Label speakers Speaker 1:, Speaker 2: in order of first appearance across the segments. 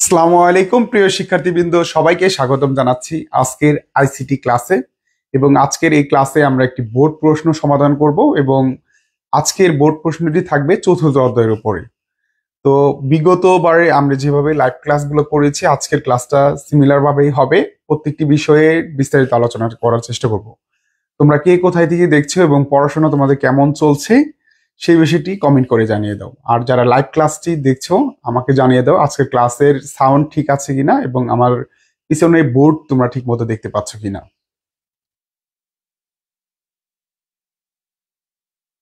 Speaker 1: আসসালামু আলাইকুম প্রিয় শিক্ষার্থীবৃন্দ, সবাইকে স্বাগতম জানাচ্ছি আজকের আইসিটি ক্লাসে। এবং আজকের এই ক্লাসে আমরা একটি বোর্ড প্রশ্ন সমাধান করব এবং আজকের বোর্ড প্রশ্নটি থাকবে চতুর্থ অধ্যায়ের উপরে। তো বিগতবারে আমরা যেভাবে লাইভ ক্লাসগুলো করেছি, আজকের ক্লাসটা সিমিলার ভাবেই হবে। প্রত্যেকটি বিষয়ে বিস্তারিত আলোচনা করার চেষ্টা করব। তোমরা কে কোথায় থেকে দেখছো এবং পড়াশোনা তোমাদের কেমন চলছে সেই বিষয়টি কমেন্ট করে জানিয়ে দাও। আর যারা লাইভ ক্লাসটি দেখছো আমাকে জানিয়ে দাও আজকের ক্লাসের সাউন্ড ঠিক আছে কিনা এবং আমার পিছনে বোর্ড তোমরা ঠিক মতো দেখতে পাচ্ছ কিনা।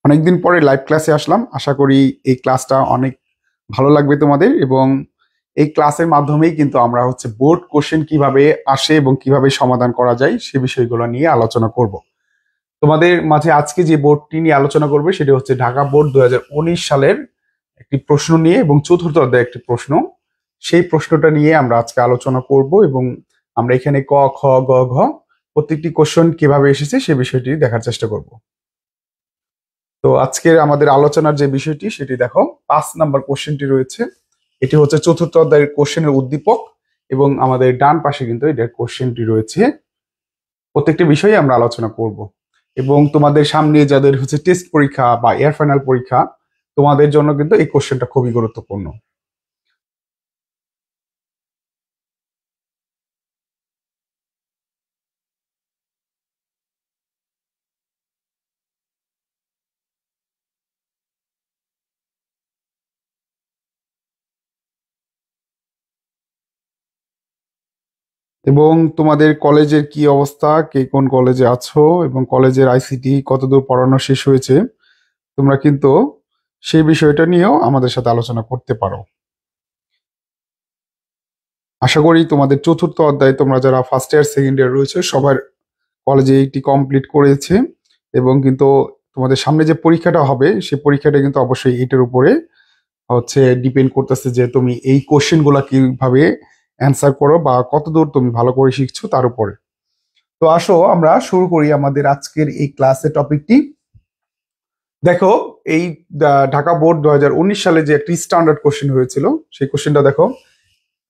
Speaker 1: অনেকদিন পরে লাইভ ক্লাসে আসলাম, আশা করি এই ক্লাসটা অনেক ভালো লাগবে তোমাদের। এবং এই ক্লাসের মাধ্যমেই কিন্তু আমরা বোর্ড কোশ্চেন কিভাবে আসে এবং কিভাবে সমাধান করা যায় সে বিষয়গুলো নিয়ে আলোচনা করব। তোমাদের মাঝে আজকে যে বোর্ডটি নিয়ে আলোচনা করবে সেটি হচ্ছে ঢাকা বোর্ড 2019 সালের একটি প্রশ্ন নিয়ে এবং চতুর্থ অধ্যায়ের একটি প্রশ্ন। সেই প্রশ্নটা নিয়ে আমরা আজকে আলোচনা করব এবং আমরা এখানে ক খ গ ঘ প্রত্যেকটি কোশ্চেন কিভাবে এসেছে সে বিষয়টি দেখার চেষ্টা করব। তো আজকের আমাদের আলোচনার যে বিষয়টি সেটি দেখো, 5 নাম্বার কোশ্চেনটি রয়েছে। এটি হচ্ছে চতুর্থ অধ্যায়ের কোশ্চেনের উদ্দীপক এবং আমাদের ডান পাশে কিন্তু এটার কোশ্চেনটি রয়েছে। প্রত্যেকটি বিষয়ে আমরা আলোচনা করব এবং তোমাদের সামনে যাদের টেস্ট পরীক্ষা বা এয়ার ফাইনাল পরীক্ষা, তোমাদের জন্য কিন্তু এই কোশ্চেনটা খুবই গুরুত্বপূর্ণ। এবং তোমাদের কলেজের কি অবস্থা, কে কোন কলেজে আছো এবং কলেজের আইসিটি কতদূর পড়ানো শেষ হয়েছে, তোমরা কিন্তু সেই বিষয়টা নিয়েও আমাদের সাথে আলোচনা করতে পারো। আশা করি তোমাদের চতুর্থ অধ্যায় তোমরা যারা ফার্স্ট ইয়ার সেকেন্ড ইয়ার রয়েছে সবার কলেজে এটি কমপ্লিট করেছে এবং কিন্তু তোমাদের সামনে যে পরীক্ষাটা হবে সেই পরীক্ষাটা কিন্তু অবশ্যই এটার উপরে ডিপেন্ড করতেছে যে তুমি এই কোশ্চেন গুলা কিভাবে অ্যান্সার করো বা কতদূর তুমি ভালো করে শিখছো তার উপরে। তো আসো আমরা শুরু করি আমাদের আজকের এই ক্লাসের টপিকটি। দেখো, এই ঢাকা বোর্ড 2019 সালে যে একটি স্ট্যান্ডার্ড কোশ্চেন হয়েছিল সেই কোশ্চেনটা দেখো।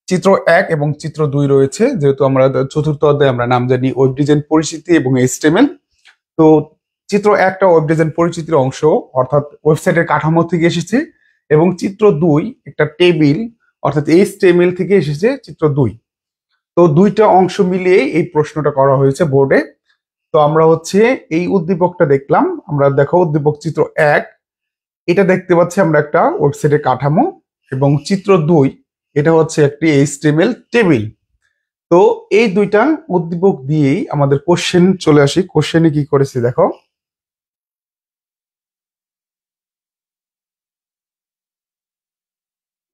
Speaker 1: চিত্র 1 এবং চিত্র 2 রয়েছে, যেহেতু আমরা চতুর্থ অধ্যায়ে আমরা নাম জানি ওয়েব ডিজাইন পরিচিতি এবং এইচটিএমএল। তো চিত্র 1টা ওয়েব ডিজাইন পরিচিতির অংশ, অর্থাৎ ওয়েবসাইটের কাঠামো থেকে এসেছে, এবং চিত্র 2 একটা টেবিল অর্থাৎ এইচটিএমএল থেকে এসেছে চিত্র 2। তো দুইটা অংশ মিলিয়ে এই প্রশ্নটা করা হয়েছে বোর্ডে। তো আমরা এই উদ্দীপকটা দেখলাম। আমরা দেখো উদ্দীপক চিত্র 1, এটা দেখতে পাচ্ছি আমরা একটা ওয়েবসাইটের কাঠামো, এবং চিত্র 2 এটা হচ্ছে একটি এইচটিএমএল টেবিল। তো এই দুইটা উদ্দীপক দিয়েই আমাদের কোশ্চেন চলে আসি। কোশ্চেনে কি করেছে দেখো,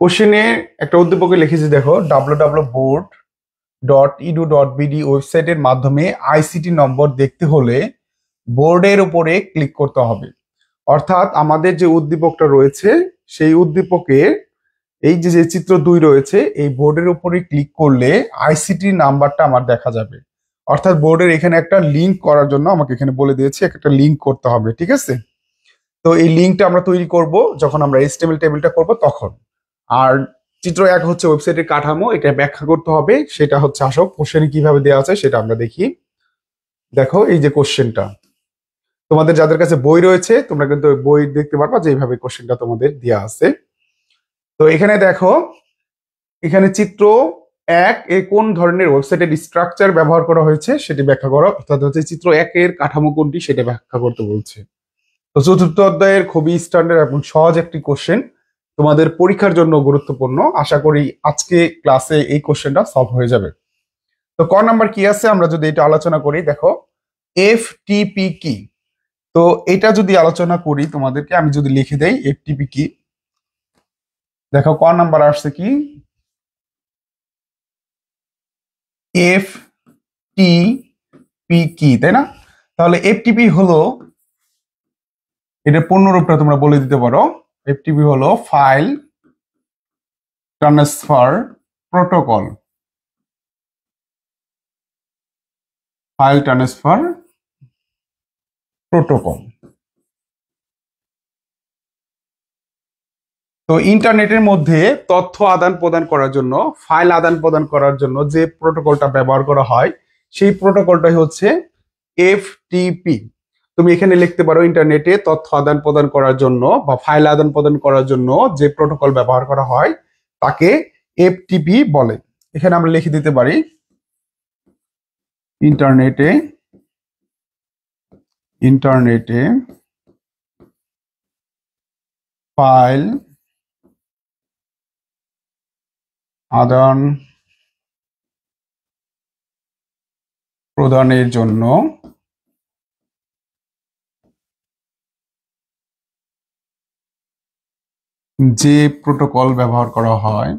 Speaker 1: কোশ্চেনে একটা উদ্দীপকে লিখেছি দেখো, www.board.edu.bd ওয়েবসাইটের মাধ্যমে আইসিটি নম্বর দেখতে হলে বোর্ডের উপরে ক্লিক করতে হবে। অর্থাৎ আমাদের যে উদ্দীপকটা রয়েছে সেই উদ্দীপকে এই যে যে চিত্র 2 রয়েছে এই বোর্ডের উপরে ক্লিক করলে আইসিটি নাম্বারটা আমার দেখা যাবে। অর্থাৎ বোর্ডের এখানে একটা লিংক করার জন্য আমাকে এখানে বলে দিয়েছে একটা লিংক করতে হবে, ঠিক আছে? তো এই লিংকটা আমরা তৈরি করব যখন আমরা এইচটিএমএল টেবিলটা করব তখন। আর চিত্র 1 হচ্ছে ওয়েবসাইটের কাঠামো, এটা ব্যাখ্যা করতে হবে। সেটা আসো কোশ্চেনে কিভাবে দেওয়া আছে সেটা আমরা দেখি। দেখো এই যে কোশ্চেনটা, তোমাদের যাদের কাছে বই রয়েছে তোমরা কিন্তু বই দেখতে পারবা যে এইভাবে কোশ্চেনটা তোমাদের দেওয়া আছে। তো এখানে দেখো, এখানে চিত্র 1 এ কোন ধরনের ওয়েবসাইটের স্ট্রাকচার ব্যবহার করা হয়েছে সেটি ব্যাখ্যা করো, অর্থাৎ চিত্র 1 এর কাঠামো কোনটি সেটা ব্যাখ্যা করতে বলছে। তো চতুর্থ অধ্যায়ের খুবই স্ট্যান্ডার্ড এবং সহজ একটি কোশ্চেন, তোমাদের পরীক্ষার জন্য গুরুত্বপূর্ণ। আশা করি আজকে ক্লাসে এই কোশ্চেনটা সলভ হয়ে যাবে। তো ক নাম্বার কি আছে আমরা যদি এটা আলোচনা করি, দেখো এফটিপি কি। তো এটা যদি আলোচনা করি তোমাদেরকে আমি যদি লিখে দেই এফটিপি কি, দেখো ক নাম্বার আসছে কি, এফ টি পি কি, তাই না? তাহলে এফটিপি হলো, এটা পূর্ণরূপটা তোমরা বলে দিতে পারো। এফটিপি হলো file transfer protocol. File transfer protocol. তো ইন্টারনেটের মধ্যে তথ্য আদান প্রদান করার জন্য, ফাইল আদান প্রদান করার জন্য যে প্রোটোকলটা ব্যবহার করা হয় সেই প্রোটোকলটাই হচ্ছে এফটিপি। তুমি এখানে লিখতে পারো ইন্টারনেটে তথ্য আদান প্রদান করার জন্য বা ফাইল আদান প্রদান করার জন্য যে প্রোটোকল ব্যবহার করা হয় তাকে এফটিপি বলে। এখানে আমরা লিখে দিতে পারি ইন্টারনেটে ইন্টারনেটে ফাইল আদান প্রদানের জন্য যে প্রোটোকল ব্যবহার করা হয়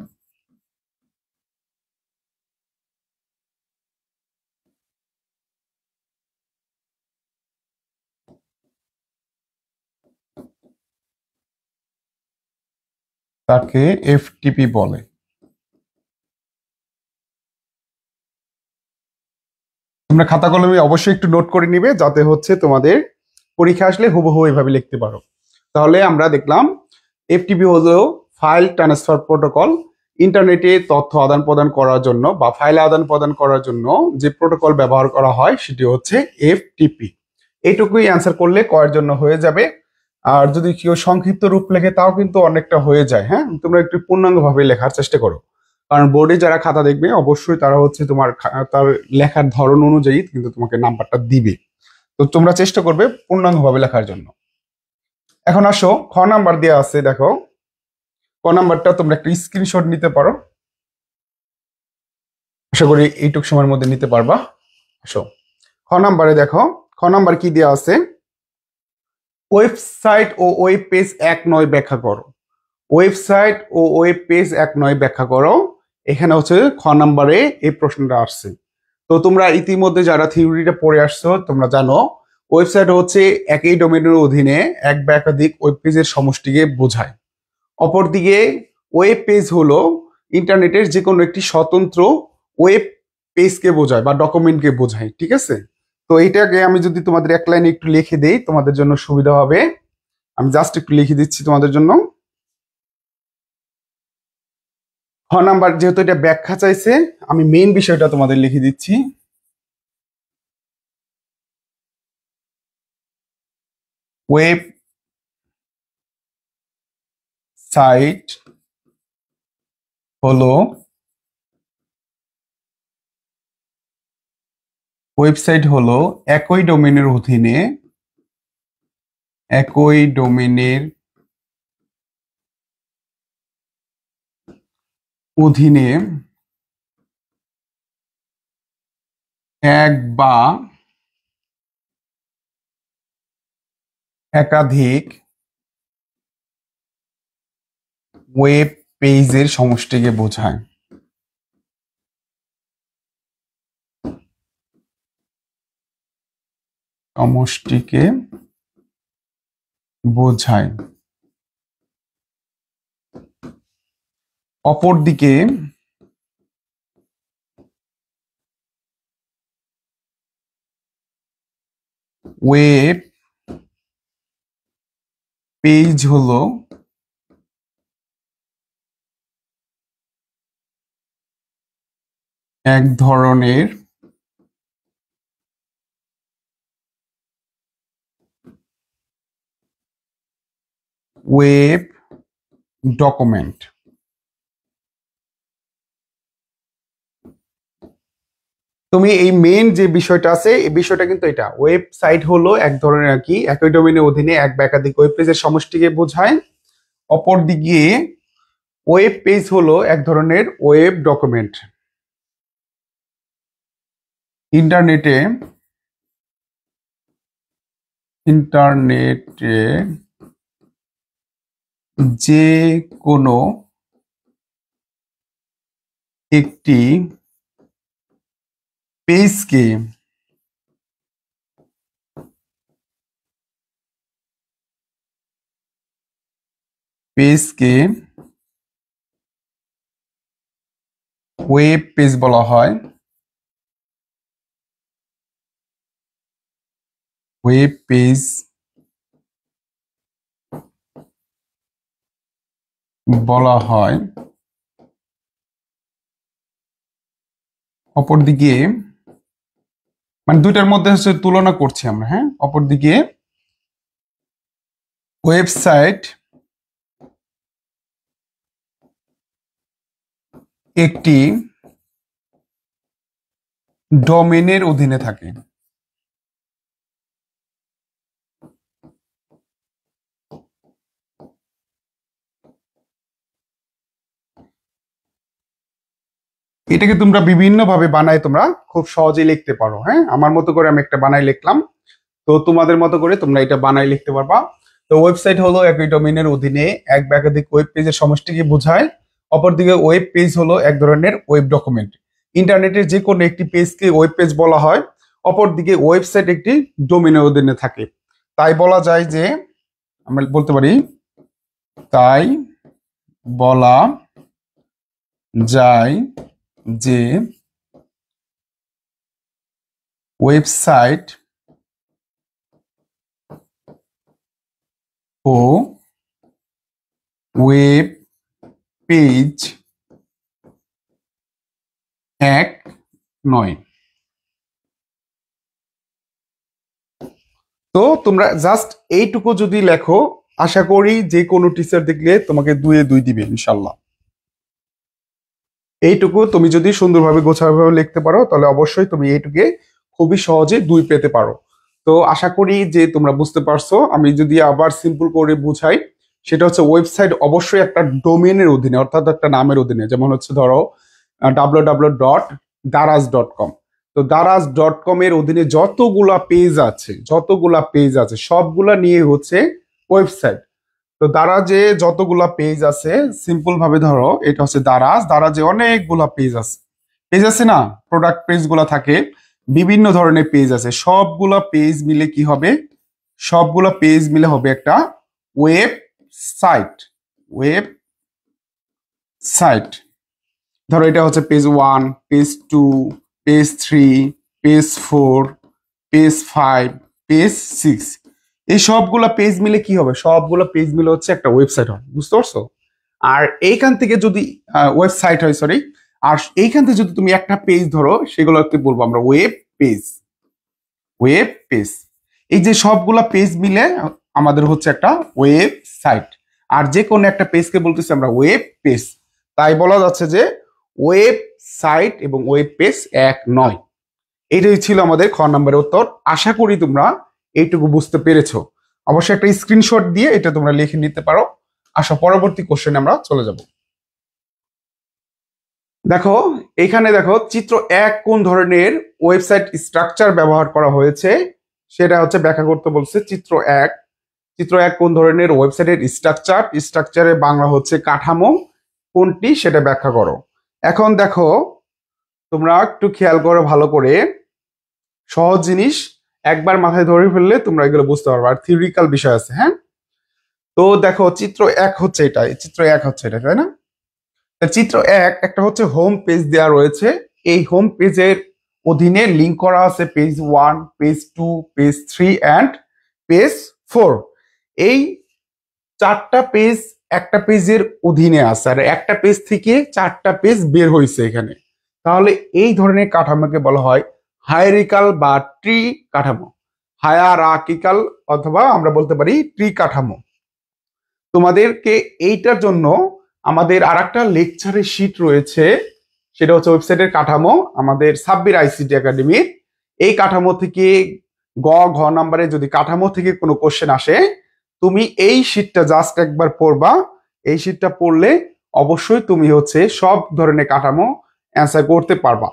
Speaker 1: তাকে এফটিপি বলে। তোমরা খাতা কলমে অবশ্যই একটু নোট করে নিবে যাতে হচ্ছে তোমাদের পরীক্ষা আসলে হুবহু এভাবে লিখতে পারো। তাহলে আমরা দেখলাম এফটিপি হলো ফাইল ট্রান্সফার প্রোটোকল। ইন্টারনেটে তথ্য আদান প্রদান করার জন্য বা ফাইল আদান প্রদান করার জন্য যে প্রোটোকল ব্যবহার করা হয় সেটি হচ্ছে এফটিপি। এইটুকুই অ্যান্সার করলে কয়ের জন্য হয়ে যাবে। আর যদি কেউ সংক্ষিপ্ত রূপ লেখে তাও কিন্তু অনেকটা হয়ে যায়। হ্যাঁ, তোমরা একটু পূর্ণাঙ্গভাবে লেখার চেষ্টা করো, কারণ বোর্ডে যারা খাতা দেখবে অবশ্যই তারা হচ্ছে তোমার তার লেখার ধরন অনুযায়ী কিন্তু তোমাকে নাম্বারটা দিবে। তো তোমরা চেষ্টা করবে পূর্ণাঙ্গভাবে লেখার জন্য। এখন আসো, খ নাম্বার দেওয়া আছে, দেখো ক নাম্বারটা তোমরা একটা স্ক্রিনশট নিতে পারো। আশা করি এইটুক সময়ের মধ্যে নিতে পারবা। আসো, খ নাম্বারে দেখো, খ নাম্বার কি দেওয়া আছে, ওয়েবসাইট ও ওয়েব পেজ এক নয় ব্যাখ্যা করো। ওয়েবসাইট ও ওয়েব পেজ এক নয় ব্যাখ্যা করো। এখানে হচ্ছে খ নাম্বারে এই প্রশ্নটা আসছে। তো তোমরা ইতিমধ্যে যারা থিওরিটা পড়ে আসছো তোমরা জানো ওয়েবসাইট হচ্ছে একই ডোমেনের অধীনে এক বা একাধিক ওয়েব পেজের সমষ্টিকে বোঝায়। অপরদিকে ওয়েব পেজ হলো ইন্টারনেটের যে কোনো একটি স্বতন্ত্র ওয়েব পেজকে বোঝায় বা ডকুমেন্টকে বোঝায়। ঠিক আছে, তো এইটাকে আমি যদি তোমাদের এক লাইনে একটু লিখে দেই তোমাদের জন্য সুবিধা হবে। আমি জাস্ট একটু লিখে দিচ্ছি তোমাদের জন্য। খ নাম্বার যেহেতু এটা ব্যাখ্যা চাইছে আমি মেইন বিষয়টা তোমাদের লিখে দিচ্ছি। ওয়েব সাইট হলো ওয়েবসাইট হলো একই ডোমেনের অধীনে একই ডোমেনের অধীনে এক বা একাধিক ওয়েব পেজের সমষ্টিকে বোঝায়। সমষ্টিকে বোঝায়। অপরদিকে ওয়েব পেজ হলো এক ধরনের ওয়েব ডকুমেন্ট। তুমি এই মেইন যে বিষয়টা আছে এই বিষয়টা কিন্তু এটা, ওয়েবসাইট হলো এক ধরনের আর কি একই ডোমেনের অধীনে এক বা একাধিক ওয়েব পেজের সমষ্টিকে বোঝায়। অপরদিকে ওয়েব পেজ হলো এক ধরনের ওয়েব ডকুমেন্ট। ইন্টারনেটে ইন্টারনেটে যে কোনো একটি পেজকে পেজকে ওয়েব পেজ বলা হয়। ওয়েব পেজ বলা হয়, অপরদিকে মানে দুইটার মধ্যে হচ্ছে তুলনা করছি আমরা, হ্যাঁ। অপরদিকে ওয়েবসাইট একটি ডোমেনের অধীনে থাকে। এটাকে তোমরা বিভিন্ন ভাবে বানায় তোমরা খুব সহজেই লিখতে পারো, হ্যাঁ। আমার মতো করে আমি একটা বানাই লিখলাম, তো তোমাদের মতো করে তোমরা এটা বানাই লিখতে পারবা। তো ওয়েবসাইট হলো একই ডোমেনের অধীনে এক বা একাধিক ওয়েব পেজের সমষ্টিকে বোঝায়। অপরদিকে ওয়েব পেজ হলো এক ধরনের ওয়েব ডকুমেন্ট। ইন্টারনেটের যে কোনো একটি পেজকে ওয়েব পেজ বলা হয়। অপরদিকে ওয়েবসাইট একটি ডোমেনের অধীনে থাকে। তাই বলা যায় যে, আমরা বলতে পারি, তাই বলা যায় যে ওয়েবসাইট ও ওয়েব পেজ এক নয়। তো তোমরা জাস্ট এইটুকু যদি লেখো, আশা করি যে কোনো টিচার দেখলে তোমাকে 2-এ 2 দিবে ইনশাল্লাহ। এইটুকু তুমি যদি সুন্দরভাবে গোছাভাবে লিখতে পারো, তাহলে অবশ্যই তুমি এইটুকে খুবই সহজে 2 পেতে পারো। তো আশা করি যে তোমরা বুঝতে পারছো। আমি যদি আবার সিম্পল করে বুঝাই, সেটা হচ্ছে ওয়েবসাইট অবশ্যই একটা ডোমেনের অধীনে, অর্থাৎ একটা নামের অধীনে। যেমন হচ্ছে ধরো www.daraz.com। তো daraz.com এর অধীনে যতগুলা পেজ আছে সবগুলা নিয়ে হচ্ছে ওয়েবসাইট। তো দারাজে যতগুলা পেজ আছে, সিম্পল ভাবে ধরো এটা হচ্ছে দারাজে অনেকগুলা পেজ আছে না, প্রোডাক্ট পেজ গুলা থাকে, বিভিন্ন ধরনের পেজ আছে। সবগুলা পেজ মিলে কি হবে, সবগুলা পেজ মিলে হবে একটা ওয়েবসাইট। ওয়েবসাইট ধরো এটা হচ্ছে page 1, page 2, page 3, page 4, page 5, page 6। এই সবগুলা পেজ মিলে কি হবে, সবগুলা পেজ মিলে হচ্ছে একটা ওয়েবসাইট হয়। বুঝতে পারছো? আর এইখান থেকে যদি ওয়েবসাইট হয়, সরি, আর এইখান থেকে যদি তুমি একটা পেজ ধরো, সেগুলোকে বলবো আমরা ওয়েব পেজ। এই যে সবগুলা পেজ মিলে আমাদের হচ্ছে একটা ওয়েবসাইট। আর যে কোনো একটা পেজকে বলতেছি আমরা ওয়েব পেজ। তাই বলা যাচ্ছে যে ওয়েবসাইট এবং ওয়েব পেজ এক নয়। এটাই ছিল আমাদের খ নম্বরের উত্তর। আশা করি তোমরা এইটুকু বুঝতে পেরেছো। অবশ্যই একটা স্ক্রিনশট দিয়ে এটা তোমরা লিখে নিতে পারো। আসো পরবর্তী কোশ্চেনে আমরা চলে যাব। দেখো এখানে দেখো চিত্র 1 কোন ধরনের ওয়েবসাইট স্ট্রাকচার ব্যবহার করা হয়েছে সেটা হচ্ছে ব্যাখ্যা করতে বলছে। চিত্র 1 কোন ধরনের ওয়েবসাইটের স্ট্রাকচারে বাংলা হচ্ছে কাঠামো কোনটি সেটা ব্যাখ্যা করো। এখন দেখো তোমরা একটু খেয়াল করো ভালো করে, সহজ জিনিস একবার মাথায় ধরে ফেললে তোমরা এগুলো বুঝতে পারবে। আর থিওরিক্যাল বিষয় আছে, হ্যাঁ। তো দেখো চিত্র 1 হচ্ছে এটা, তাই না? চিত্র 1 একটা হচ্ছে হোম পেজ দেওয়া রয়েছে। এই হোম পেজের অধীনে লিঙ্ক করা আছে page 1, page 2, page 3 and page 4। এই 4টা পেজ একটা পেজের অধীনে আছে, আর একটা পেজ থেকে 4টা পেজ বের হয়েছে এখানে। তাহলে এই ধরনের কাঠামোকে বলা হয় হায়ারিকাল বা ট্রি কাঠামো। হায়ারার্কিক্যাল অথবা আমরা বলতে পারি ট্রি কাঠামো। তোমাদেরকে এইটার জন্য আমাদের আরেকটা লেকচারের শীট রয়েছে, সেটা হচ্ছে ওয়েবসাইটের কাঠামো, আমাদের সাব্বির আইসিটি একাডেমির। এই কাঠামো থেকে ঘ নাম্বারে যদি কাঠামো থেকে কোনো কোশ্চেন আসে, তুমি এই শীটটা জাস্ট একবার পড়বা। এই শীটটা পড়লে অবশ্যই তুমি হচ্ছে সব ধরনের কাঠামো অ্যান্সার করতে পারবা।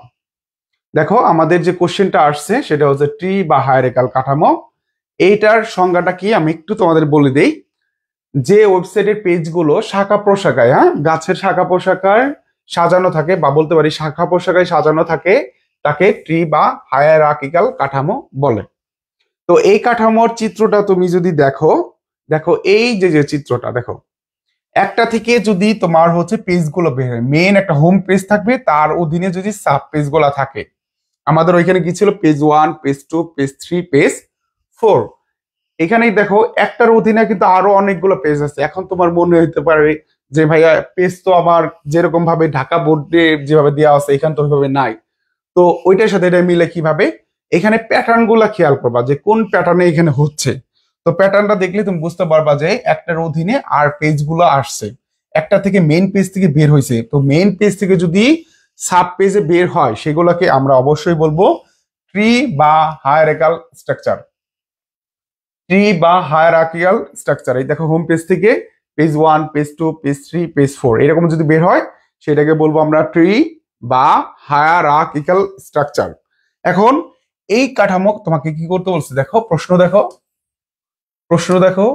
Speaker 1: দেখো আমাদের যে কোশ্চেনটা আসছে সেটা হচ্ছে ট্রি বা হায়ারিকাল কাঠামো। এইটার সংজ্ঞাটা কি আমি একটু তোমাদের বলে দেই। যে ওয়েবসাইটের পেজগুলো শাখা প্রশাখায়, হ্যাঁ, গাছের শাখা প্রশাখায় সাজানো থাকে, বা বলতে পারি শাখা প্রশাখায় সাজানো থাকে, তাকে ট্রি বা হায়ারার্কিক্যাল কাঠামো বলে। তো এই কাঠামোর চিত্রটা তুমি যদি দেখো, এই যে চিত্রটা দেখো, একটা থেকে যদি তোমার হচ্ছে পেজগুলো বের হয়, মেইন একটা হোম পেজ থাকবে, তার অধীনে যদি সাব পেজগুলো থাকে। আমাদের ওইখানে কি ছিল, পেজ 1, পেজ 2, পেজ 3, পেজ 4। এখানেই দেখো একটার অধীনে কিন্তু আরো অনেকগুলো পেজ আছে। এখন তোমার মনে হতে পারে যে ভাইয়া পেজ তো আমার যেরকম ভাবে ঢাকা বোর্ডে যেভাবে দেওয়া আছে এখানে তো ওইভাবে নাই। তো ওইটার সাথে এটা মিলে কিভাবে, এখানে প্যাটার্ন গুলা খেয়াল করবা যে কোন প্যাটার্নে এখানে হচ্ছে। তো প্যাটার্নটা দেখলে তুমি বুঝতে পারবা যে একটার অধীনে আর পেজ গুলো আসছে, একটা থেকে মেইন পেজ থেকে বের হয়েছে। তো মেইন পেজ থেকে যদি সাব পেজে বের হয় সেগুলোকে আমরা অবশ্যই বলবো ট্রি বা হায়ারার্কিক্যাল স্ট্রাকচার। ট্রি বা হায়ারার্কিক্যাল স্ট্রাকচার, এই দেখো হোম পেজ থেকে পেজ 1, পেজ 2, পেজ 3, পেজ 4 এরকম যদি বের হয় সেটাকে বলবো আমরা ট্রি বা হায়ারার্কিক্যাল স্ট্রাকচার। এখন এই কাঠামো তোমাকে কি করতে বলছে, দেখো প্রশ্ন দেখো, প্রশ্ন দেখো,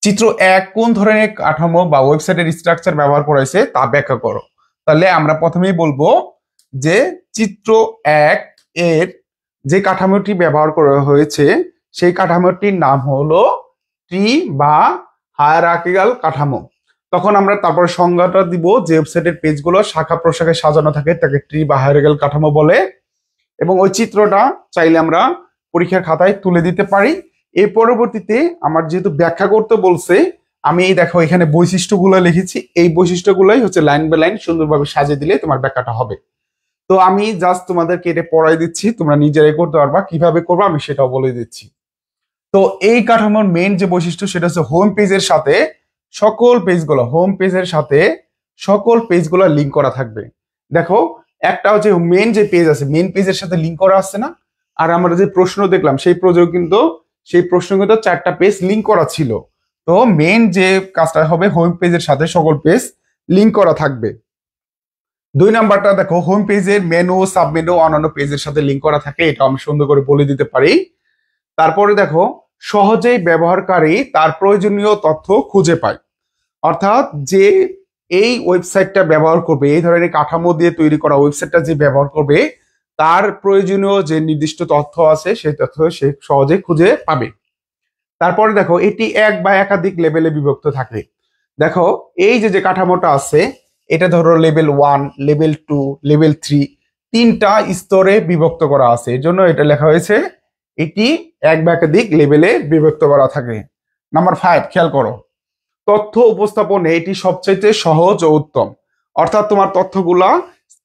Speaker 1: চিত্র 1 কোন ধরনের কাঠামো বা ওয়েবসাইটের স্ট্রাকচার ব্যবহার করা হয়েছে তা ব্যাখ্যা করো। তাহলে আমরা প্রথমেই বলবো যে চিত্র 1 এর যে কাঠামোটি ব্যবহার করা হয়েছে সেই কাঠামোটির নাম হলো ট্রি বা হায়ারার্কিক্যাল কাঠামো। তখন আমরা তারপর সংজ্ঞাটা দিব যে ওয়েবসাইটের পেজগুলো শাখা প্রশাখায় সাজানো থাকে তাকে ট্রি বা হায়ারার্কিক্যাল কাঠামো বলে। এবং ওই চিত্রটা চাইলে আমরা পরীক্ষার খাতায় তুলে দিতে পারি। এর পরবর্তীতে আমার যেহেতু ব্যাখ্যা করতে বলছে, আমি এই দেখো এখানে বৈশিষ্ট্যগুলো লিখেছি, এই বৈশিষ্ট্যগুলোই হচ্ছে লাইন বাই লাইন সুন্দরভাবে সাজিয়ে দিলে তোমার ব্যাখ্যাটা হবে। তো আমি জাস্ট তোমাদেরকে এটা পড়াই দিচ্ছি, তোমরা নিজেরাই করতে পারবা, কিভাবে করবা আমি সেটাও বলে দিচ্ছি। তো এই কাঠামোর মেইন যে বৈশিষ্ট্য সেটা হচ্ছে হোম পেজের সাথে সকল পেজগুলো, হোম পেজের সাথে সকল পেজগুলো লিংক করা থাকবে। দেখো একটা হচ্ছে মেইন যে পেজ আছে, মেইন পেজের সাথে লিংক করা আছে না, আর আমরা যে প্রশ্ন দেখলাম সেই প্রশ্ন কিন্তু 4টা পেজ লিংক করা ছিল। তো মেইন যে কাজটা হবে হোম পেজের সাথে সকল পেজ লিংক করা থাকবে। 2 নাম্বারটা দেখো হোম পেজের মেনু, সাবমেনু অন্যান্য পেজের সাথে লিংক করা থাকে, এটা আমি সুন্দর করে বলে দিতে পারি। তারপরে দেখো সহজেই ব্যবহারকারী তার প্রয়োজনীয় তথ্য খুঁজে পায়, অর্থাৎ যে এই ওয়েবসাইটটা ব্যবহার করবে, এই ধরনের কাঠামো দিয়ে তৈরি করা ওয়েবসাইটটা যে ব্যবহার করবে তার প্রয়োজনীয় যে নির্দিষ্ট তথ্য আছে সেই তথ্য সে সহজে খুঁজে পাবে। তারপরে দেখো এটি এক বা একাধিক লেভেলে বিভক্ত থাকে। দেখো এই যে যে কাঠামোটা আছে এটা ধরো লেভেল 1, লেভেল 2, লেভেল 3 তিনটা স্তরে বিভক্ত করা আছে, এর জন্য এটা লেখা হয়েছে এটি এক বা একাধিক লেভেলে বিভক্ত করা থাকে। নাম্বার 5 খেয়াল করো, তথ্য উপস্থাপনে এটি সবচাইতে সহজ ও উত্তম, অর্থাৎ তোমার তথ্যগুলা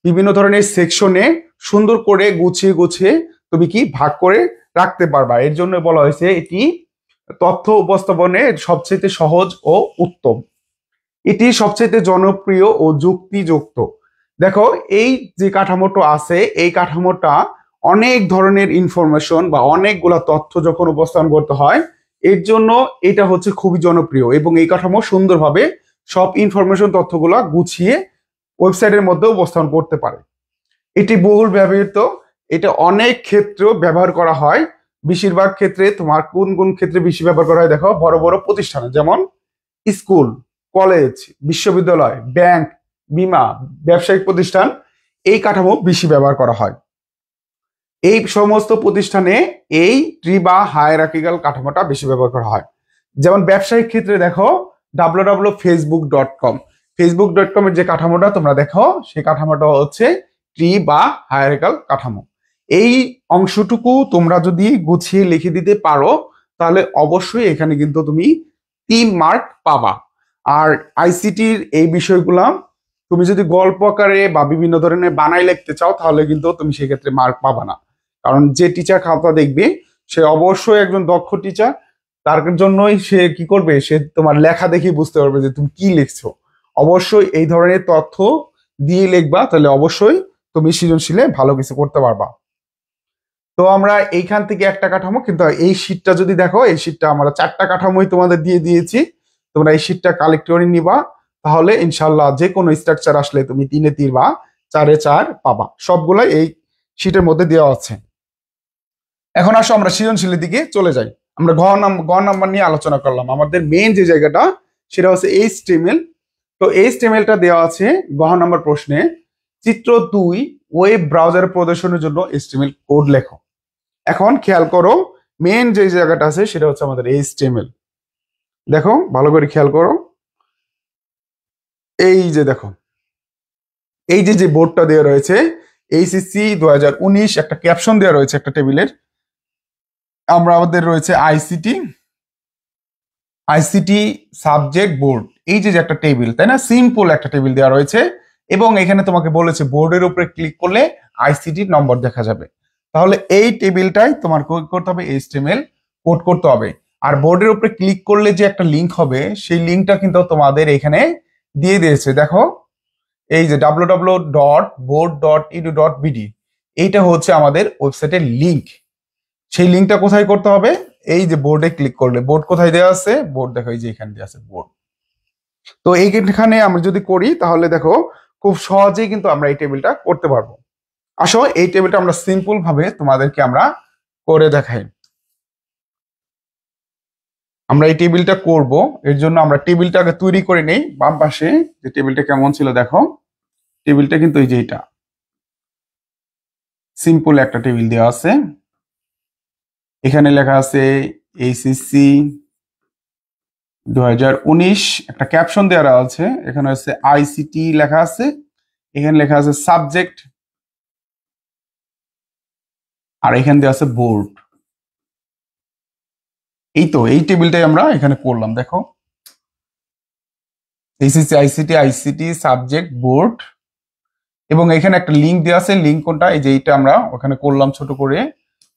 Speaker 1: বিভিন্ন ধরনের সেকশনে সুন্দর করে গুছিয়ে গুছিয়ে তুমি কি ভাগ করে রাখতে পারবা, এর জন্য বলা হয়েছে এটি তথ্য উপস্থাপনে সবচাইতে সহজ ও উত্তম। এটি সবচাইতে জনপ্রিয় ও যুক্তিযুক্ত। দেখো এই যে কাঠামোটা আছে এই কাঠামোটা অনেক ধরনের ইনফরমেশন বা অনেকগুলা তথ্য যখন উপস্থাপন করতে হয় এর জন্য এটা হচ্ছে খুবই জনপ্রিয়, এবং এই কাঠামো সুন্দরভাবে সব ইনফরমেশন তথ্যগুলা গুছিয়ে ওয়েবসাইটের মধ্যে উপস্থাপন করতে পারে। এটি বহুল ব্যবহৃত, এটা অনেক ক্ষেত্রেও ব্যবহার করা হয়। বেশিরভাগ ক্ষেত্রে তোমার কোন কোন ক্ষেত্রে বেশি ব্যবহার করা হয় দেখো, বড় বড় প্রতিষ্ঠানে যেমন স্কুল, কলেজ, বিশ্ববিদ্যালয়, ব্যাংক, বীমা, ব্যবসায়িক প্রতিষ্ঠান এই কাঠামো বেশি ব্যবহার করা হয়। এই সমস্ত প্রতিষ্ঠানে এই ট্রি বা হায়ারার্কিক্যাল কাঠামোটা বেশি ব্যবহার করা হয়। যেমন ব্যবসায়িক ক্ষেত্রে দেখো www.facebook.com, facebook.com এর যে কাঠামোটা তোমরা দেখো সেই কাঠামোটা হচ্ছে ট্রি বা হায়ারার্কিক্যাল কাঠামো। এই অংশটুকু তোমরা যদি গুছিয়ে লিখে দিতে পারো তাহলে অবশ্যই এখানে কিন্তু তুমি 3 মার্ক পাবা। আর আইসিটির এই বিষয়গুলা তুমি যদি গল্প আকারে বা বিভিন্ন ধরনের বানাই লিখতে চাও তাহলে কিন্তু তুমি সেক্ষেত্রে মার্ক পাবা না, কারণ যে টিচার খাতা দেখবে সে অবশ্যই একজন দক্ষ টিচার, তার জন্যই সে কি করবে, সে তোমার লেখা দেখে বুঝতে পারবে যে তুমি কি লিখছো। অবশ্যই এই ধরনের তথ্য দিয়ে লিখবা, তাহলে অবশ্যই তুমি সৃজনশীলে ভালো কিছু করতে পারবা। তো আমরা এইখান থেকে একটা কাঠামো, কিন্তু এই শীটটা যদি দেখো এই শীটটা আমরা 4টা কাঠামোই তোমাদের দিয়ে দিয়েছি, তোমরা এই শীটটা কালেক্ট করে নিবা, তাহলে ইনশাল্লাহ যে কোনো স্ট্রাকচার আসলে তুমি 3-এ 3 বা 4-এ 4 পাবা, সবগুলাই এই শীটের মধ্যে দেওয়া আছে। এখন আসো আমরা সৃজনশীলের দিকে চলে যাই। আমরা গ নাম্বার নিয়ে আলোচনা করলাম, আমাদের মেইন যে জায়গাটা সেটা হচ্ছে HTML। তো HTML-টা দেওয়া আছে গ নাম্বার প্রশ্নে, চিত্র 2 ওয়েব ব্রাউজার প্রদর্শনের জন্য HTML কোড লেখো। এখন খেয়াল করো মেইন যে জায়গাটা আছে সেটা হচ্ছে আমাদের HTML। দেখো ভালো করে খেয়াল করো, এই যে দেখো এই যে যে বোর্ডটা দেওয়া রয়েছে এইচএসসি 2019, একটা ক্যাপশন দেওয়া রয়েছে একটা টেবিলের, আমাদের রয়েছে আইসিটি আইসিটি সাবজেক্ট বোর্ড, এই যে একটা টেবিল, তাই না, সিম্পল একটা টেবিল দেওয়া রয়েছে এবং এখানে তোমাকে বলেছে বোর্ডের উপরে ক্লিক করলে আইসিটি নম্বর দেখা যাবে। তাহলে এই টেবিলটাই তোমার করতে হবে, এইচটিএমএল কোড করতে হবে। আর বোর্ডের উপরে ক্লিক করলে যে একটা লিংক হবে, সেই লিংকটা কিন্তু তোমাদের এখানে দিয়ে দিয়েছে। দেখো এই যে www.board.edu.bd, এইটা হচ্ছে আমাদের ওয়েবসাইটের লিংক। সেই লিংকটা কোথায় করতে হবে? এই যে বোর্ডে ক্লিক করলে, বোর্ড কোথায় দেওয়া আছে? বোর্ড দেখো এই যে এখানে দেওয়া আছে বোর্ড। তো এইখানে আমরা যদি করি তাহলে দেখো খুব সহজেই কিন্তু আমরা এই টেবিলটা করতে পারবো। আসো এই টেবিলটা আমরা সিম্পল ভাবে তোমাদেরকে আমরা করে দেখাই। আমরা এই টেবিলটা করব, এর জন্য আমরা টেবিলটা আগে তৈরি করে নেই। বাম পাশে যে টেবিলটা কেমন ছিল দেখো, টেবিলটা কিন্তু এই যে এটা সিম্পল একটা টেবিল দেওয়া আছে। এখানে লেখা আছে এইচএসসি 2019, একটা ক্যাপশন দেওয়া আছে, এখানে হচ্ছে আইসিটি লেখা আছে, এখানে লেখা আছে সাবজেক্ট, আর এখানে দেওয়া আছে বোর্ড। এই তো এই টেবিলটাই আমরা এখানে করলাম। দেখো এইচএসসি আইসিটি সাবজেক্ট বোর্ড, এবং এখানে একটা লিংক দেওয়া আছে। লিংক কোনটা? এই যে এইটা আমরা ওখানে করলাম ছোট করে।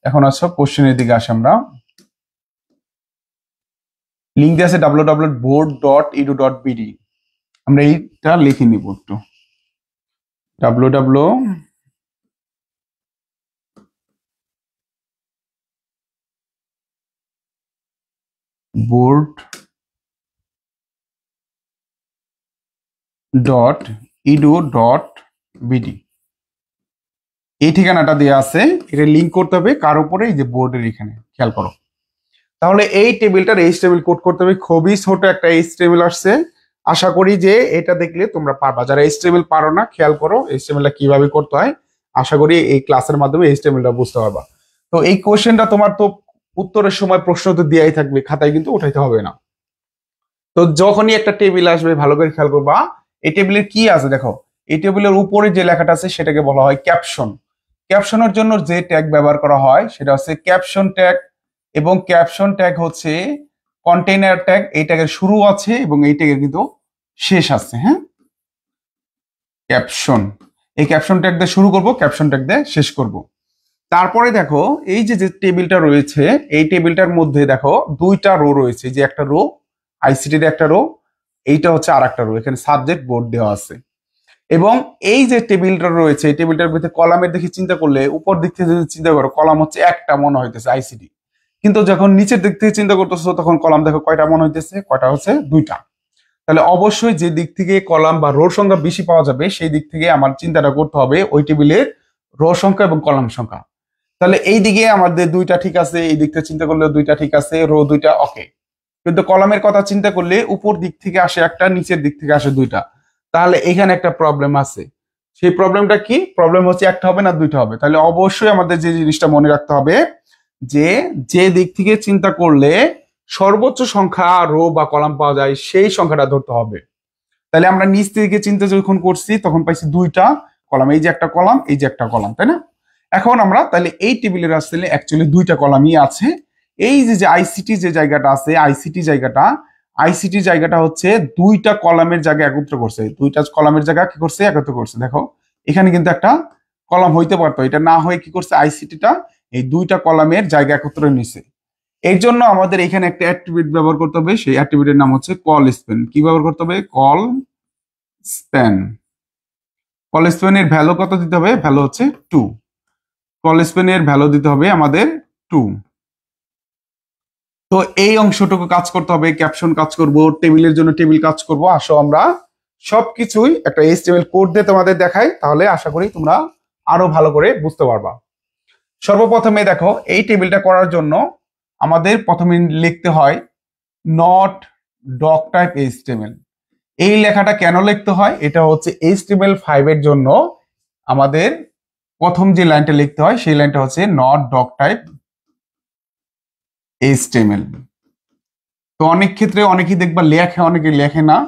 Speaker 1: এখন আসো কোশ্চেনের দিকে আসি আমরা। লিংক দেওয়া আছে www.board.edu.bd, আমরা এইটা লিখে নিব একটু। www board.edu.bd, এই ঠিকানাটা দেওয়া আছে। এটা লিংক করতে হবে কার উপরে? এই যে বোর্ডের এখানে, খেয়াল করো। তাহলে এই টেবিলটার এইচটিএমএল কোড করতে হবে। খুবই ছোট একটা এইচটিএমএল আসছে, আশা করি যে এটা দেখলে তোমরা পারবা। যারা এইচটিএমএল পারো না, খেয়াল করো এইচটিএমএলটা কিভাবে করতে হয়। আশা করি এই ক্লাসের মাধ্যমে এইচটিএমএলটা বুঝতে পারবা। তো এই কোশ্চেনটা তোমার তো উত্তরের সময় প্রশ্ন তো দেওয়াই থাকবে, খাতায় কিন্তু উঠাইতে হবে না। তো যখনই একটা টেবিল আসবে ভালো করে খেয়াল করবা, এই টেবিলের কি আছে দেখো। এই টেবিলের উপরে যে লেখাটা আছে সেটাকে বলা হয় ক্যাপশন। ক্যাপশনের জন্য যে ট্যাগ ব্যবহার করা হয় সেটা হচ্ছে ক্যাপশন ট্যাগ, এবং ক্যাপশন ট্যাগ হচ্ছে কন্টেইনার ট্যাগ। এই ট্যাগের শুরু আছে এবং এই ট্যাগের কিন্তু শেষ আছে। হ্যাঁ, ক্যাপশন, এই ক্যাপশন ট্যাগ দিয়ে শুরু করব, ক্যাপশন ট্যাগ দিয়ে শেষ করব। তারপরে দেখো এই যে যে টেবিলটা রয়েছে, এই টেবিলটার মধ্যে দেখো দুইটা রো রয়েছে। যে একটা রো আইসিটির একটা রো, এইটা হচ্ছে আর একটা রো, এখানে সাবজেক্ট বোর্ড দেওয়া আছে। এবং এই যে টেবিলটা রয়েছে, এই টেবিলটার ভিতরে কলামের দিকে চিন্তা করলে, উপর দিক থেকে যদি চিন্তা করো কলাম হচ্ছে একটা মনে হইতেছে আইসিটি, কিন্তু যখন নিচের দিক থেকে চিন্তা করতেছো তখন কলাম দেখো কয়টা মনে হইতেছে? কয়টা হচ্ছে? দুইটা। তাহলে অবশ্যই যে দিক থেকে কলাম বা রোর সংখ্যা বেশি পাওয়া যাবে সেই দিক থেকে আমার চিন্তাটা করতে হবে ওই টেবিলের রো সংখ্যা এবং কলাম সংখ্যা। তাহলে এই দিকে আমাদের দুইটা ঠিক আছে, এই দিক থেকে চিন্তা করলে দুইটা ঠিক আছে, রো দুইটা ওকে। কিন্তু কলামের কথা চিন্তা করলে উপর দিক থেকে আসে একটা, নিচের দিক থেকে আসে দুইটা। তাহলে এখানে একটা প্রবলেম আছে। সেই প্রবলেমটা কি? প্রবলেম হচ্ছে একটা হবে না দুইটা হবে। তাহলে অবশ্যই আমাদের যে জিনিসটা মনে রাখতে হবে যে যে দিক থেকে চিন্তা করলে সর্বোচ্চ সংখ্যা রো বা কলাম পাওয়া যায় সেই সংখ্যাটা ধরতে হবে। তাহলে আমরা নিচ থেকে চিন্তা যখন করছি তখন পাইছি দুইটা কলাম, এই যে একটা কলাম, এই যে একটা কলাম, তাই না? এখন আমরা তাহলে এই টেবিলের আসলে অ্যাকচুয়ালি দুইটা কলামই আছে। এই যে আইসিটি যে জায়গাটা আছে, আইসিটি জায়গাটা হচ্ছে দুইটা কলামের জায়গা একত্র করছে, দুইটা কলামের জায়গা কি করছে? একত্র করছে। দেখো এখানে কিন্তু একটা কলাম হইতে পারতো, এটা না হয়ে কি করছে? আইসিটিটা এই দুইটা কলামের জায়গা একত্র নিছে। এর জন্য আমাদের এখানে একটা অ্যাট্রিবিউট ব্যবহার করতে হবে, সেই অ্যাট্রিবিউটের নাম হচ্ছে কল স্প্যান। কি ব্যবহার করতে হবে? Call span. কল স্প্যানের ভ্যালু কত দিতে হবে? ভ্যালু হচ্ছে 2। কল স্প্যানের ভ্যালু দিতে হবে আমাদের 2। তো এই অংশটুকু কাজ করতে হবে, ক্যাপশন কাজ করব, টেবিলের জন্য টেবিল কাজ করব। আসো আমরা সবকিছুই একটা এইচটিএমএল কোড দিয়ে তোমাদের দেখাই, তাহলে আশা করি তোমরা আরো ভালো করে বুঝতে পারবা। সর্বপ্রথমে দেখো এই টেবিলটা করার জন্য আমাদের প্রথমে লিখতে হয় নট ডক টাইপ এইচটিএমএল। এই লেখাটা কেন লিখতে হয়? এটা হচ্ছে HTML5 এর জন্য আমাদের প্রথম যে লাইনটা লিখতে হয় সেই লাইনটা হচ্ছে নট ডক টাইপ HTML। তো অনেক ক্ষেত্রে অনেকেই দেখবা লেখে, অনেকে লেখে না।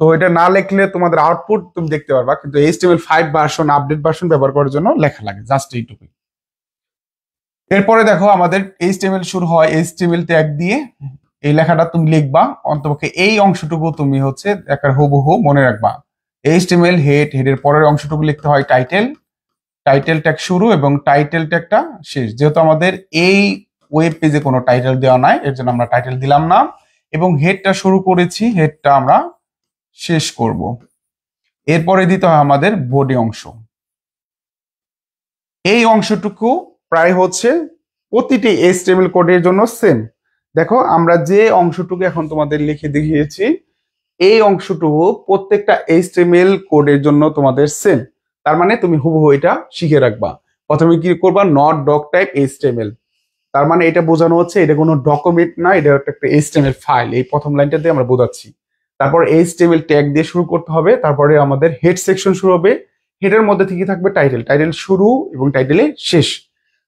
Speaker 1: তো এটা না লিখলে তোমাদের আউটপুট তুমি দেখতে পারবা, কিন্তু HTML5 ভার্সন আপডেট ভার্সন ব্যবহার করার জন্য লেখা লাগে, জাস্ট এইটুকুই। এরপরে দেখো আমাদের HTML শুরু হয় HTML ট্যাগ দিয়ে। এই লেখাটা তুমি লিখবা, অন্তপক্ষে এই অংশটুকু তুমি হচ্ছে একটা হুবহু মনে রাখবা। এইচটিএমএল হেড, হেডের পরের অংশটুকু লিখতে হয় টাইটেল, টাইটেল ট্যাগ শুরু এবং টাইটেল ট্যাগটা শেষ। যেহেতু আমাদের এই ওয়েব পেজে কোনো টাইটেল দেওয়া নাই, এর জন্য আমরা টাইটেল দিলাম না, এবং হেডটা শুরু করেছি, হেডটা আমরা শেষ করব। এরপরে দিতে হয় আমাদের বডি অংশ। এই অংশটুকু প্রায় হচ্ছে প্রতিটি এইচটিএমএল কোডের জন্য সেম। দেখো আমরা যে অংশটুকু এখন তোমাদের লিখে দেখিয়েছি, এই অংশটুকু প্রত্যেকটা এইচটিএমএল কোডের জন্য তোমাদের সেম। তার মানে তুমি হুবহু এটা শিখে রাখবা। প্রথমে কি করবা, নট ডক টাইপ এইচটিএমএল, তার মানে এটা বোঝানো হচ্ছে এটা কোনো ডকুমেন্ট না, এটা একটা এইচটিএমএল ফাইল। এই প্রথম লাইনটা দিয়ে আমরা বোঝাচ্ছি। তারপর এইচটিএমএল ট্যাগ দিয়ে শুরু করতে হবে, তারপরে আমাদের হেড সেকশন শুরু হবে, হেডের মধ্যে থেকে থাকবে টাইটেল, টাইটেল শুরু এবং টাইটেলে শেষ।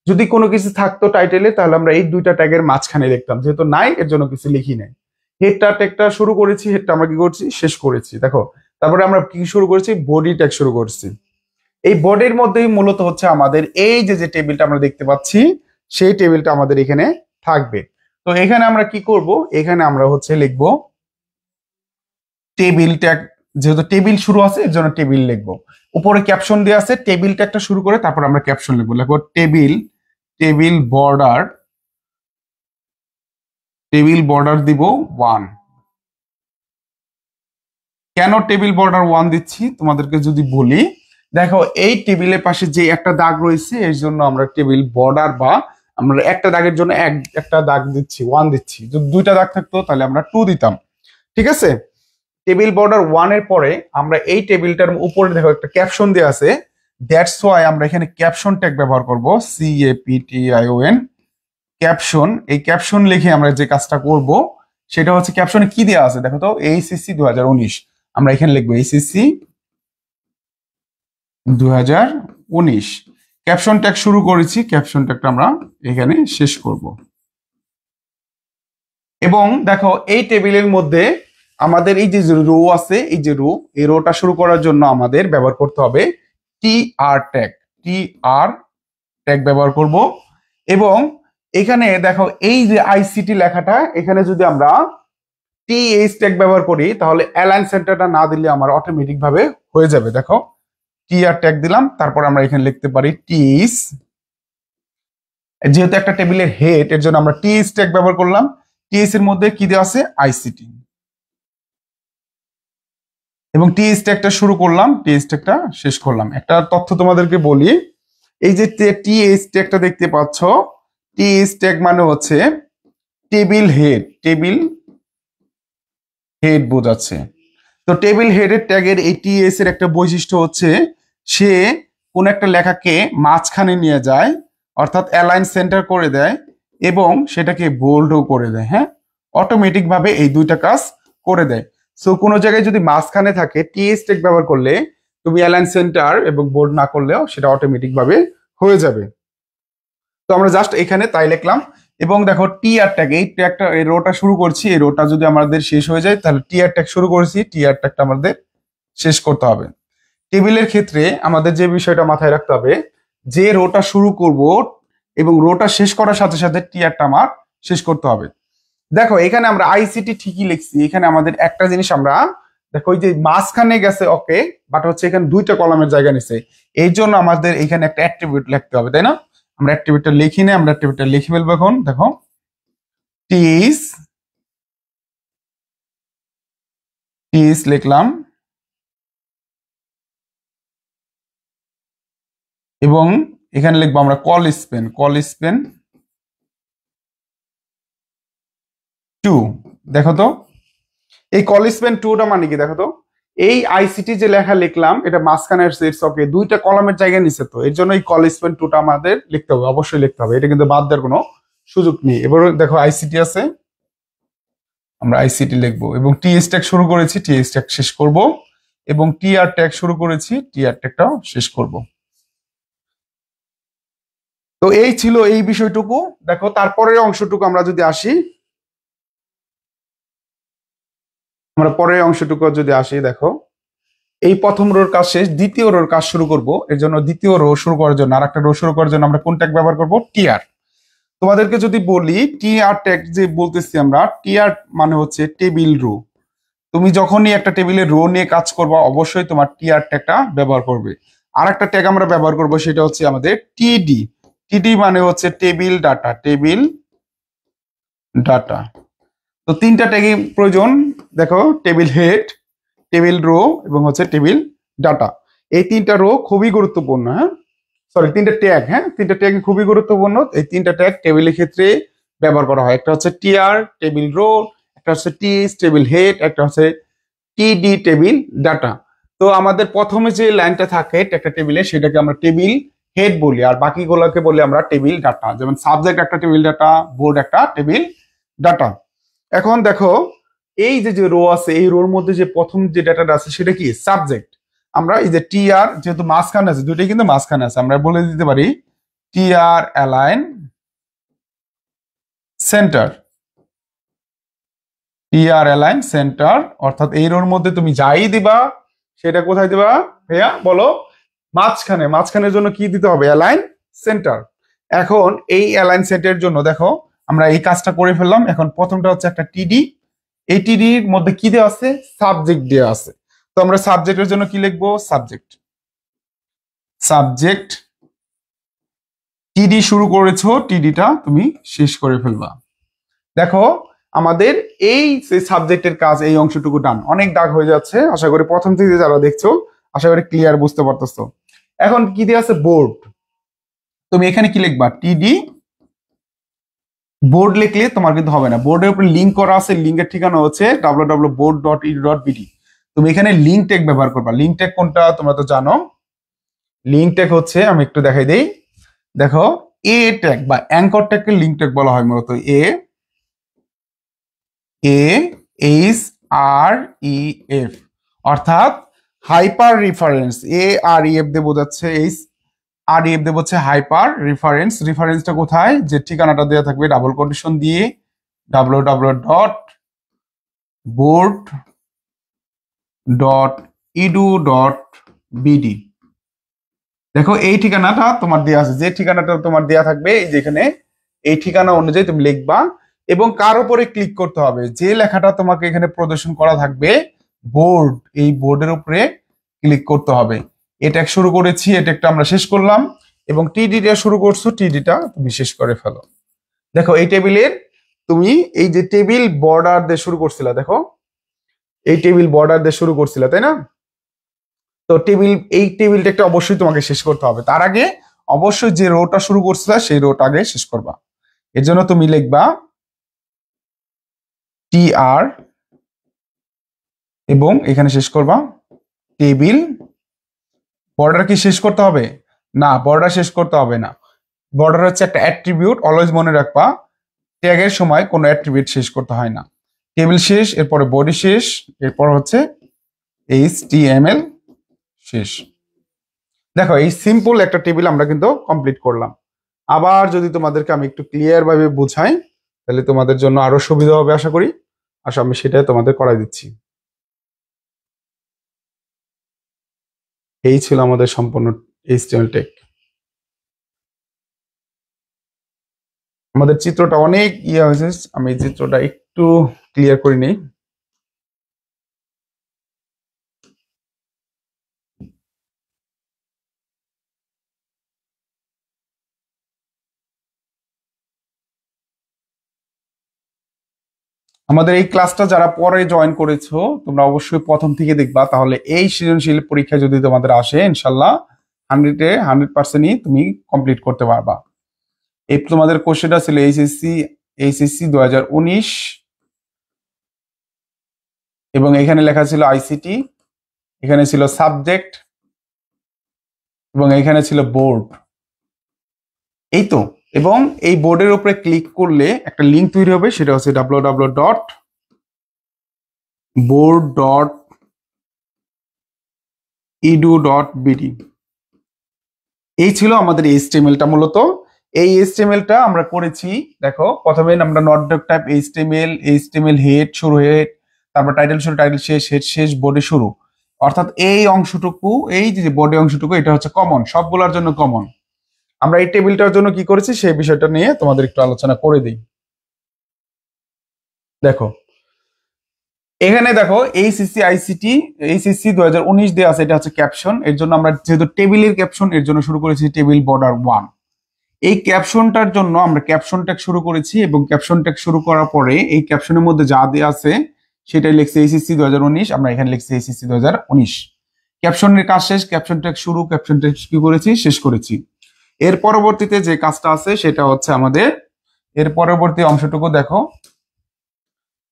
Speaker 1: যদি কোনো কিছু থাকতো টাইটেলে তাহলে আমরা এই দুইটা ট্যাগের মাঝখানে লিখতাম, যেহেতু নাই এর জন্য কিছু লিখি নাই। হেডটা ট্যাগটা শুরু করেছি, হেডটা আমরা কি করছি, শেষ করেছি। দেখো তারপরে আমরা কি শুরু করেছি, বডি ট্যাগ শুরু করছি। এই বডির মধ্যেই মূলত হচ্ছে আমাদের এই যে যে টেবিলটা আমরা দেখতে পাচ্ছি, সেই টেবিলটা আমাদের এখানে থাকবে। তো এখানে আমরা কি করব, এখানে আমরা হচ্ছে লিখবো টেবিল ট্যাগ, যেহেতু টেবিল শুরু আছে এর জন্য টেবিল লিখবো। উপরে ক্যাপশন দেওয়া আছে, টেবিল ট্যাগটা শুরু করে তারপর আমরা ক্যাপশন লিখবো। লিখবো table, table border, table border দিব 1। কেন টেবিল বর্ডার 1 দিচ্ছি তোমাদেরকে যদি বলি, দেখো এই টেবিলের পাশে যে একটা দাগ রয়েছে এর জন্য আমরা টেবিল বর্ডার, বা আমরা একটা দাগের জন্য একটা দাগ দিচ্ছি 1 দিচ্ছি। যদি দুইটা দাগ থাকতো তাহলে আমরা 2 দিতাম। ঠিক আছে, টেবিল বর্ডার 1 এর পরে আমরা এই টেবিলটার উপরে দেখো একটা ক্যাপশন দেওয়া আছে, দ্যাটস ওয়াই আমরা এখানে ক্যাপশন ট্যাগ ব্যবহার করব, CAPTION, ক্যাপশন। এই ক্যাপশন লিখে আমরা যে কাজটা করব সেটা হচ্ছে, ক্যাপশনে কি দেওয়া আছে দেখো তো, ACC 2019, আমরা এখানে লিখবো ACC 2019। ক্যাপশন ট্যাগ শুরু করেছি, ক্যাপশন ট্যাগটা আমরা এখানে শেষ করব। এবং দেখো এই টেবিলের মধ্যে আমাদের এই যে রো আছে, এই যে রো, এই রোটা শুরু করার জন্য আমাদের ব্যবহার করতে হবে TR ট্যাগ, TR ট্যাগ ব্যবহার করব। এবং এখানে দেখো এই যে আইসিটি লেখাটা, এখানে যদি আমরা TH ট্যাগ ব্যবহার করি তাহলে অ্যালাইন সেন্টারটা না দিলে আমার অটোমেটিক ভাবে হয়ে যাবে। দেখো TR ট্যাগ দিলাম, তারপর আমরা এখানে লিখতে পারি TH, যেহেতু একটা টেবিলের হেড এর জন্য আমরা TH ট্যাগ ব্যবহার করলাম। TH এর মধ্যে কি দেওয়া আছে, আইসিটি, এবং TH ট্যাগটা শুরু করলাম, TH ট্যাগটা শেষ করলাম। একটা তথ্য তোমাদেরকে বলি, এই যে TH ট্যাগটা দেখতে পাচ্ছ, TH ট্যাগ মানে হচ্ছে টেবিল হেড, টেবিল হেড বোঝাচ্ছে। তো টেবিল হেডের ট্যাগের এই TH এর একটা বৈশিষ্ট্য হচ্ছে, সে কোন একটা লেখাকে মাঝখানে নিয়ে যায়, অর্থাৎ অ্যালাইন সেন্টার করে দেয়, এবং সেটাকে বোল্ডও করে দেয়। হ্যাঁ, অটোমেটিক ভাবে এই দুইটা কাজ করে দেয়। সো কোনো জায়গায় যদি মাঝখানে থাকে, TH ট্যাগ ব্যবহার করলে তুমি অ্যালাইন সেন্টার এবং বোল্ড না করলেও সেটা অটোমেটিক ভাবে হয়ে যাবে। তো আমরা জাস্ট এখানে তাই লিখলাম। এবং দেখো TR ট্যাগ, এই ট্যাগটা, এই রোটা শুরু করছি, এই রোটা যদি আমাদের শেষ হয়ে যায় তাহলে TR ট্যাগ শুরু করেছি, TR ট্যাগটা আমাদের শেষ করতে হবে। টেবিলের ক্ষেত্রে আমাদের যে বিষয়টা মাথায় রাখতে হবে, যে রোটা শুরু করব এবং রোটা শেষ করার সাথে সাথে TRটা আমার শেষ করতে হবে। দেখো এখানে আমরা আইসিটি ঠিকই লিখছি, এখানে আমাদের একটা জিনিস আমরা দেখো ওই যে মাঝখানে গেছে ওকে, বাট হচ্ছে এখানে দুইটা কলামের জায়গা নিছে, এই জন্য আমাদের এখানে একটা অ্যাট্রিবিউট লিখতে হবে, তাই না? আমরা অ্যাট্রিবিউটটা লিখি না, আমরা অ্যাট্রিবিউটটা লিখে ফেলবো এখন। দেখো টিস লিখলাম, এবং এখানে লিখবো আমরা কল স্পেন, কল স্পেন 2। দেখো তো এই কল স্পেন 2টা মানে কি, দেখো তো এই আইসিটি যে লেখা লিখলাম এটা মাঝখানে ওকে দুইটা কলামের জায়গায় নিচ্ছে, তো এর জন্য এই কল স্পেন 2টা আমাদের লিখতে হবে, অবশ্যই লিখতে হবে, এটা কিন্তু বাদ দেওয়ার কোনো সুযোগ নেই। এবার দেখো আইসিটি আছে, আমরা আইসিটি লিখবো, এবং TH ট্যাগ শুরু করেছি, TH ট্যাগ শেষ করব, এবং TR ট্যাগ শুরু করেছি, TR ট্যাগটাও শেষ করব। তো এই ছিল এই বিষয়টুকু। দেখো তারপরের অংশটুকু আমরা যদি আসি, আমরা পরের অংশটুকু যদি আসি, দেখো এই প্রথম রোর কাজ শেষ, দ্বিতীয় রোর কাজ শুরু করব। এর জন্য দ্বিতীয় রো শুরু করার জন্য, আর একটা রো শুরু করার জন্য আমরা কোন ট্যাগ ব্যবহার করব, TR। তোমাদেরকে যদি বলি টিআর ট্যাগ যে বলতেছি আমরা, টিআর মানে হচ্ছে টেবিল রো। তুমি যখনই একটা টেবিলের রো নিয়ে কাজ করবে অবশ্যই তোমার টিআর ট্যাগটা ব্যবহার করবে। আর একটা ট্যাগ আমরা ব্যবহার করব, সেটা হচ্ছে আমাদের টিডি। টিডি মানে হচ্ছে টেবিল ডাটা, টেবিল ডাটা। তো তিনটা ট্যাগই প্রয়োজন। দেখো, টেবিল হেড, টেবিল রো এবং হচ্ছে টেবিল ডাটা। এই তিনটা রো খুবই গুরুত্বপূর্ণ। হ্যাঁ, সরি, তিনটা ট্যাগ। হ্যাঁ, তিনটা ট্যাগ খুবই গুরুত্বপূর্ণ। এই তিনটা ট্যাগ টেবিলের ক্ষেত্রে ব্যবহার করা হয়। একটা হচ্ছে টিআর টেবিল রো, একটা হচ্ছে টিএস টেবিল হেড, একটা হচ্ছে টিডি টেবিল ডাটা। তো আমাদের প্রথমে যে লাইনটা থাকে একটা টেবিলে সেটাকে আমরা টেবিল হেড বলি, আর বাকিগুলোকে বলি আমরা টেবিল ডাটা। যেমন সাবজেক্ট একটা টেবিল ডাটা, বোর্ড একটা টেবিল ডাটা। এখন দেখো, এই যে যে রো আছে, এই রোর মধ্যে যে প্রথম যে ডাটাটা আছে সেটা কি? সাবজেক্ট। আমরা এই যে টিআর যেহেতু মাঝখানে আছে, দুইটাই কিন্তু মাঝখানে আছে, আমরা বলে দিতে পারি TR align centre. TR align centre, অর্থাৎ এই রোর মধ্যে তুমি যাই দিবা সেটা কোথায় দিবা ভাইয়া বলো? মাঝখানে। মাঝখানের জন্য কি দিতে হবে? Align centre. এখন এই অ্যালাইন সেন্টারের জন্য দেখো আমরা এই কাজটা করে ফেললাম। এখন প্রথমটা হচ্ছে একটা টিডি। এই টিডির মধ্যে কি দেওয়া আছে? সাবজেক্ট দেওয়া আছে। তো আমরা সাবজেক্টের জন্য কি লিখবো? সাবজেক্ট। সাবজেক্ট টিডি শুরু করেছো, টিডিটা তুমি শেষ করে ফেলবা। দেখো, আমাদের এই সাবজেক্টের কাজ এই অংশটুকু ডান। অনেক দাগ হয়ে যাচ্ছে, আশা করি প্রথম থেকে যারা দেখছো আশা করি ক্লিয়ার বুঝতে পারতেছো। এখন কি দিয়ে আছে? বোর্ড। তুমি এখানে কি লিখবা? টিডি বোর্ড লিখলে তোমার কিন্তু হবে না। বোর্ডের উপরে লিঙ্ক করা আছে, লিঙ্কের ঠিকানা হচ্ছে www.board.edu.bd। তুমি এখানে লিঙ্ক ট্যাগ ব্যবহার করবা। লিঙ্ক ট্যাগ কোনটা তোমরা তো জানো। লিঙ্ক ট্যাগ হচ্ছে, আমি একটু দেখাই দেই। দেখো, এ ট্যাগ বা অ্যাঙ্কর ট্যাগকে লিঙ্ক ট্যাগ বলা হয় মূলত। AHREF, অর্থাৎ হাইপার রিফারেন্স। AREF দিয়ে বোঝাচ্ছে, AREF দিয়ে বোঝাচ্ছে হাইপার রিফারেন্স। রিফারেন্সটা কোথায়? যে ঠিকানাটা দেওয়া থাকবে ডাবল কোটেশন দিয়ে www.board.edu.bd। দেখো, এই ঠিকানাটা তোমার দেওয়া আছে। যে ঠিকানাটা তোমার দেওয়া থাকবে এই যেখানে, এই ঠিকানা অনুযায়ী তুমি লিখবা এবং কার উপরে ক্লিক করতে হবে? যে লেখাটা তোমাকে এখানে প্রদর্শন করা থাকবে বোর্ড, এই বোর্ডের উপরে ক্লিক করতে হবে। এটা শুরু করেছি, এটা একটা আমরা শেষ করলাম, এবং টিডিটা শুরু করছো, টিডিটা তুমি শেষ করে ফেলো। দেখো, এই টেবিলের তুমি এই যে টেবিল বর্ডার দিয়ে শুরু করছিলা, দেখো এই টেবিল বর্ডার দিয়ে শুরু করছিলা, তাই না? তো এই টেবিলটা একটা অবশ্যই তোমাকে শেষ করতে হবে। তার আগে অবশ্যই যে রোটা শুরু করছিলা সেই রোটা আগে শেষ করবা। এর জন্য তুমি লিখবা টিআর এবং এখানে শেষ করবা টেবিল। বর্ডার কি শেষ করতে হবে? না, বর্ডার শেষ করতে হবে না। বর্ডার হচ্ছে একটা অ্যাট্রিবিউট, অলওয়েজ মনে রাখবা। ট্যাগের সময় কোনো অ্যাট্রিবিউট শেষ করতে হয় না। টেবিল শেষ, এরপরে বডি শেষ, এরপর হচ্ছে HTML শেষ। দেখো, এই সিম্পল একটা টেবিল আমরা কিন্তু কমপ্লিট করলাম। আবার যদি তোমাদেরকে আমি একটু ক্লিয়ার ভাবে বুঝাই তাহলে তোমাদের জন্য আরো সুবিধা হবে আশা করি। আমি সেটাই তোমাদের করাই দিচ্ছি। এই ছিল আমাদের সম্পূর্ণ HTML ট্যাগ। আমাদের চিত্রটা অনেক হয়েছে, আমি চিত্রটা একটু ক্লিয়ার করে নিই। আমাদের এই ক্লাসটা যারা পরে জয়েন করেছো তোমরা অবশ্যই প্রথম থেকে দেখবা, তাহলে এই সৃজনশীল পরীক্ষা যদি তোমাদের আসে ইনশাল্লাহ 100% তুমি কমপ্লিট করতে পারবা। এই তোমাদের কোশ্চেনটা ছিল এইচএসসি 2019, এবং এখানে লেখা ছিল আইসিটি, এখানে ছিল সাবজেক্ট, এবং এখানে ছিল বোর্ড। এই তো, এবং এই বোর্ডের উপরে ক্লিক করলে একটা লিঙ্ক তৈরি হবে, সেটা হচ্ছে www.board.edu.bd। এই ছিল আমাদের HTML-টা মূলত। এই HTML-টা আমরা করেছি, দেখো প্রথমে আমরা not doc type HTML head শুরু, হেড, তারপর টাইটেল শুরু, টাইটেল শেষ, হেড শেষ, বডি শুরু। অর্থাৎ এই অংশটুকু, এই যে বডি অংশটুকু, এটা হচ্ছে কমন, সবগুলোর জন্য কমন। আমরা এই টেবিলটার জন্য কি করেছি সেই বিষয়টা নিয়ে তোমাদের একটু আলোচনা করে দিই। দেখো এখানে দেখো এইচএসসি আইসিটি এইচএসসি 2019 দেওয়া আছে, এটা হচ্ছে ক্যাপশন। এর জন্য আমরা যেহেতু টেবিলের ক্যাপশন, এর জন্য শুরু করেছি টেবিল বর্ডার 1। এই ক্যাপশনটার জন্য আমরা ক্যাপশন ট্যাগ শুরু করেছি, এবং ক্যাপশন ট্যাগ শুরু করার পরে এই ক্যাপশনের মধ্যে যা দেওয়া আছে সেটাই লিখছি এইচএসসি 2019, আমরা এখানে লিখছি এইচএসসি 2019। ক্যাপশনের কাজ শেষ, ক্যাপশন ট্যাগ শুরু, ক্যাপশন ট্যাগ কি করেছি, শেষ করেছি। এর পরবর্তীতে যে কাজটা আছে সেটা হচ্ছে আমাদের এর পরবর্তী অংশটুকু দেখো।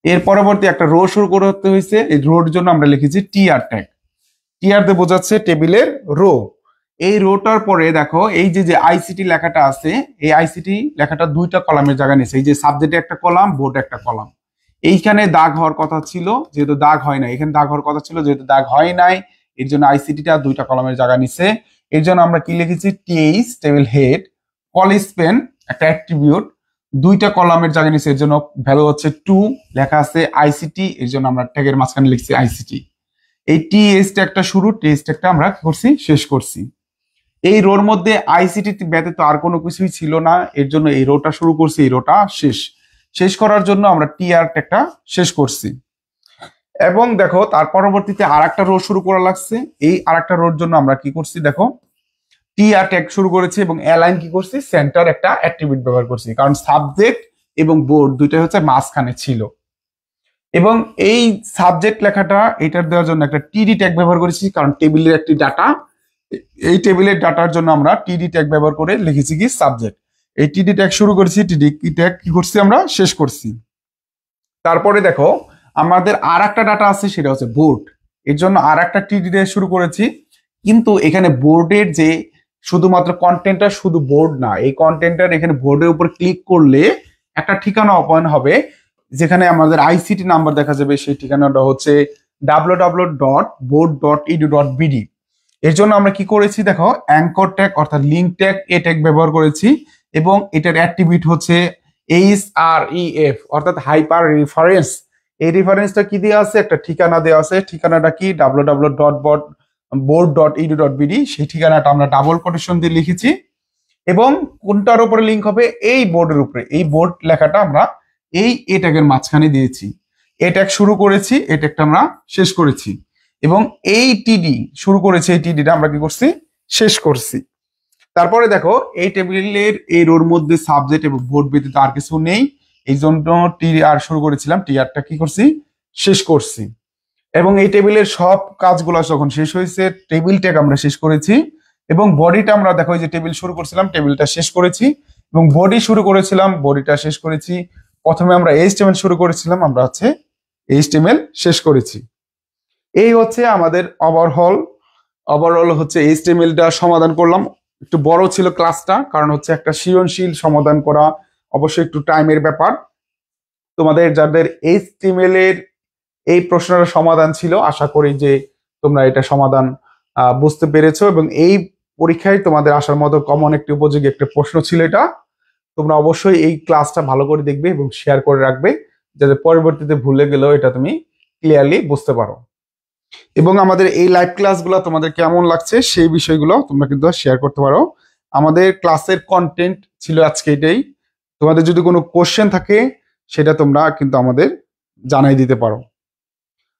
Speaker 1: এর পরবর্তী একটা রো শুরু করতে হয়েছে, এই রোর জন্য আমরা লিখেছি টিআর ট্যাগ। টিআর দিয়ে বোঝাচ্ছে টেবিলের রো। এই রোটার পরে দেখো এই যে যে আইসিটি লেখাটা আছে, এই আইসিটি লেখাটা দুইটা কলামের জায়গা নিয়েছে। এই যে সাবজেক্টে একটা কলাম, বোর্ডে একটা কলাম। এইখানে দাগ হওয়ার কথা ছিল, যেহেতু দাগ হয় নাই, এখানে দাগ হওয়ার কথা ছিল, যেহেতু দাগ হয় নাই, এর জন্য আইসিটিটা দুইটা কলামের জায়গা নিছে। এর জন্য আমরা কি লিখেছি, টিএইচ টেবিল হেড, কলিস্পেন একটা অ্যাট্রিবিউট, দুইটা কলামের জায়গা নিছে, এর জন্য ভ্যালু হচ্ছে 2, লেখা আছে আইসিটি, এর জন্য আমরা ট্যাগের মাঝখানে লিখছি আইসিটি। এই টিএইচ ট্যাগটা শুরু, টিএইচ ট্যাগটা আমরা কি করছি, শেষ করছি। এই রোর মধ্যে আইসিটি ব্যতীত আর কোনো কিছুই ছিল না, এর জন্য এই রোটা শুরু করছি, এই রোটা শেষ। শেষ করার জন্য আমরা টিআর ট্যাগটা শেষ করছি। এবং দেখো তার পরবর্তীতে আর একটা রো শুরু করা লাগছে। এই আর একটা রোর জন্য আমরা কি করছি, দেখো টিআর ট্যাগ শুরু করেছি এবং অ্যালাইন কি করছি, সেন্টার একটা অ্যাট্রিবিউট ব্যবহার করছি, কারণ সাবজেক্ট এবং বোর্ড দুইটাই হচ্ছে মাঝখানে ছিল। এবং এই সাবজেক্ট লেখাটা এটার দেওয়ার জন্য একটা টিডি ট্যাগ ব্যবহার করেছি, কারণ টেবিলের একটি ডাটা, এই টেবিলের ডাটার জন্য আমরা টিডি ট্যাগ ব্যবহার করে লিখেছি কি সাবজেক্ট। এই টিডি ট্যাগ শুরু করেছি, টিডি ট্যাগ কি করছি, আমরা শেষ করছি। তারপরে দেখো আমাদের আর একটা ডাটা আছে, সেটা হচ্ছে বোর্ড। এর জন্য আর একটা টিডি ট্যাগ শুরু করেছি, কিন্তু এখানে বোর্ডের যে শুধুমাত্র কন্টেন্টটা শুধু বোর্ড না, এই কন্টেন্টটার এখানে বোর্ডের উপর ক্লিক করলে একটা ঠিকানা ওপেন হবে, যেখানে আমাদের আইসিটি নাম্বার দেখা যাবে। সেই ঠিকানাটা হচ্ছে www.board.edu.bd। এর জন্য আমরা কি করেছি, দেখো অ্যাঙ্কর ট্যাগ অর্থাৎ লিঙ্ক ট্যাগ এ ট্যাগ ব্যবহার করেছি, এবং এটার অ্যাট্রিবিউট হচ্ছে HREF অর্থাৎ হাইপার রেফারেন্স। এই রেফারেন্সটা কি দেওয়া আছে, একটা ঠিকানা দেওয়া আছে, ঠিকানাটা কি www.board.edu.bd। সেই ঠিকানাটা আমরা ডাবল কোটেশন দিয়ে লিখেছি, এবং কোনটার উপরে লিঙ্ক হবে, এই বোর্ডের উপরে। এই বোর্ড লেখাটা আমরা এই এ ট্যাগের মাঝখানে দিয়েছি। এ ট্যাগ শুরু করেছি, এ ট্যাগটা আমরা শেষ করেছি, এবং এই টিডি শুরু করেছে, এই টিডিটা আমরা কি করছি, শেষ করছি। তারপরে দেখো এই টেবিলের এই রোর মধ্যে সাবজেক্ট এবং বোর্ড ব্যতীত আর কিছু নেই, এই জন্য টিআর শুরু করেছিলাম, টিআরটা কি করছি, শেষ করছি। এবং এই টেবিলের সব কাজগুলো যখন শেষ হয়েছে, টেবিল ট্যাগ আমরা শেষ করেছি, এবং বডিটা আমরা দেখো যে টেবিল শুরু করছিলাম, টেবিলটা শেষ করেছি, এবং বডি শুরু করেছিলাম, বডিটা শেষ করেছি। প্রথমে আমরা এইচটিএমএল শুরু করেছিলাম, আমরা হচ্ছে এইচটিএমএল শেষ করেছি। এই হচ্ছে আমাদের ওভারঅল হচ্ছে এইচটিএমএলটা সমাধান করলাম। একটু বড় ছিল ক্লাসটা, কারণ হচ্ছে একটা সৃজনশীল সমাধান করা অবশ্যই একটু টাইমের ব্যাপার। তোমাদের যাদের এইচটিএমএল এর এই প্রশ্নের সমাধান ছিল, আশা করি যে তোমরা এটা সমাধান বুঝতে পেরেছো, এবং এই পরীক্ষায় তোমাদের আসার মতো কমন একটি উপযোগী একটা প্রশ্ন ছিল এটা। তোমরা অবশ্যই এই ক্লাসটা ভালো করে দেখবে এবং শেয়ার করে রাখবে, যাতে পরবর্তীতে ভুলে গেলেও এটা তুমি ক্লিয়ারলি বুঝতে পারো। এবং আমাদের এই লাইভ ক্লাসগুলো তোমাদের কেমন লাগছে সেই বিষয়গুলো তোমরা কিন্তু শেয়ার করতে পারো। আমাদের ক্লাসের কন্টেন্ট ছিল আজকে এটাই। তোমাদের যদি কোনো কোশ্চেন থাকে সেটা তোমরা কিন্তু আমাদের জানাই দিতে পারো।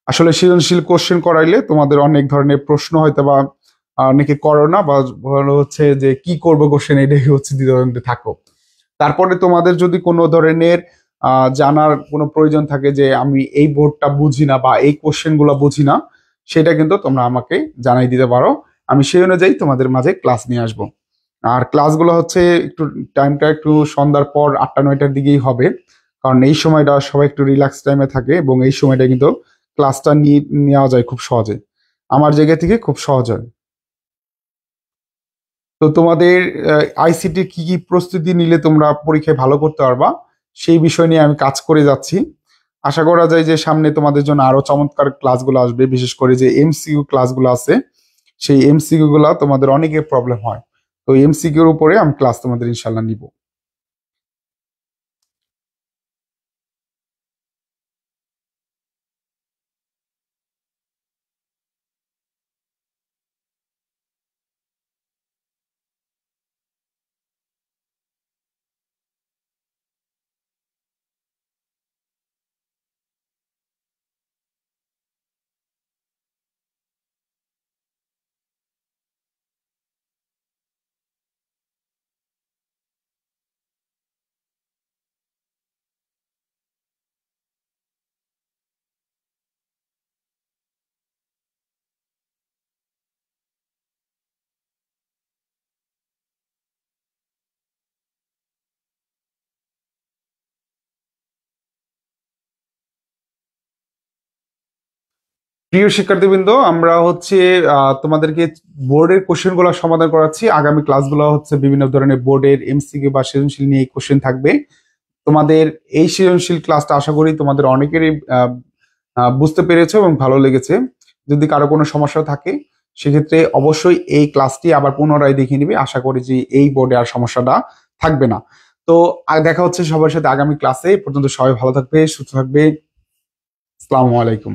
Speaker 1: আসলে সৃজনশীল কোশ্চেন করাইলে তোমাদের অনেক ধরনের প্রশ্ন হয়তো বা অনেকে করো না, বা বলো হচ্ছে যে কি করবো কোশ্চেন, এটাই হচ্ছে দ্বিধাদ্বন্দ্বে থাকো। তারপরে তোমাদের যদি কোনো ধরনের জানার কোনো প্রয়োজন থাকে যে আমি এই বোর্ডটা বুঝি না বা এই কোশ্চেন গুলো বুঝি না, সেটা কিন্তু তোমরা আমাকে জানাই দিতে পারো। আমি সেই অনুযায়ী তোমাদের মাঝে ক্লাস নিয়ে আসবো। আর ক্লাসগুলো হচ্ছে একটু টাইমটা একটু সন্ধ্যার পর 8টা-9টার দিকেই হবে, কারণ এই সময়টা সবাই একটু রিল্যাক্স টাইমে থাকে, এবং এই সময়টা কিন্তু ক্লাসটা নেওয়া যায় খুব সহজে, আমার জায়গা থেকে খুব সহজ হয়। তো তোমাদের আইসিটি কি কি প্রস্তুতি নিলে তোমরা পরীক্ষায় ভালো করতে পারবা, সেই বিষয় নিয়ে আমি কাজ করে যাচ্ছি। আশা করা যায় যে সামনে তোমাদের জন্য আরো চমৎকার ক্লাসগুলো আসবে, বিশেষ করে যে এমসিকিউ ক্লাসগুলো আছে, সেই এমসিকিউ গুলা তোমাদের অনেকের প্রবলেম হয়। তো এমসিকিউর উপরে আমি ক্লাস তোমাদের ইনশাল্লাহ নিব। প্রিয় শিক্ষার্থীবৃন্দ, আমরা হচ্ছে তোমাদেরকে বোর্ডের কোশ্চেনগুলো সমাধান করাচ্ছি। আগামী ক্লাসগুলো হচ্ছে বিভিন্ন ধরনের বোর্ডের এমসিকিউ বা সৃজনশীল নিয়ে কোশ্চেন থাকবে। তোমাদের এই সৃজনশীল ক্লাসটা আশা করি তোমাদের অনেকেরই বুঝতে পেরেছো এবং ভালো লেগেছে। যদি কারো কোনো সমস্যা থাকে সেক্ষেত্রে অবশ্যই এই ক্লাসটি আবার পুনরায় দেখে নিবে। আশা করি যে এই বোর্ডে আর সমস্যাটা থাকবে না। তো দেখা হচ্ছে সবার সাথে আগামী ক্লাসে। পর্যন্ত সবাই ভালো থাকবে, সুস্থ থাকবে। আসসালামু আলাইকুম।